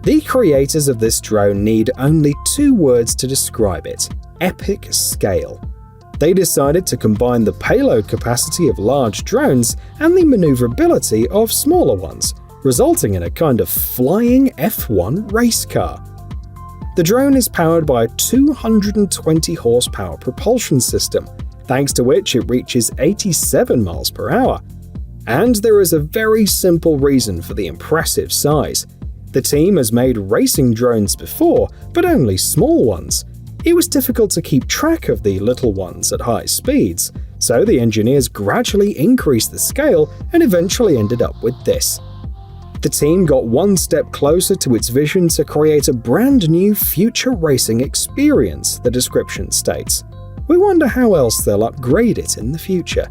The creators of this drone need only 2 words to describe it: epic scale. They decided to combine the payload capacity of large drones and the maneuverability of smaller ones, resulting in a kind of flying F1 race car. The drone is powered by a 220 horsepower propulsion system, thanks to which it reaches 87 miles per hour. And there is a very simple reason for the impressive size. The team has made racing drones before, but only small ones. It was difficult to keep track of the little ones at high speeds, so the engineers gradually increased the scale and eventually ended up with this. The team got one step closer to its vision to create a brand new future racing experience, the description states. We wonder how else they'll upgrade it in the future.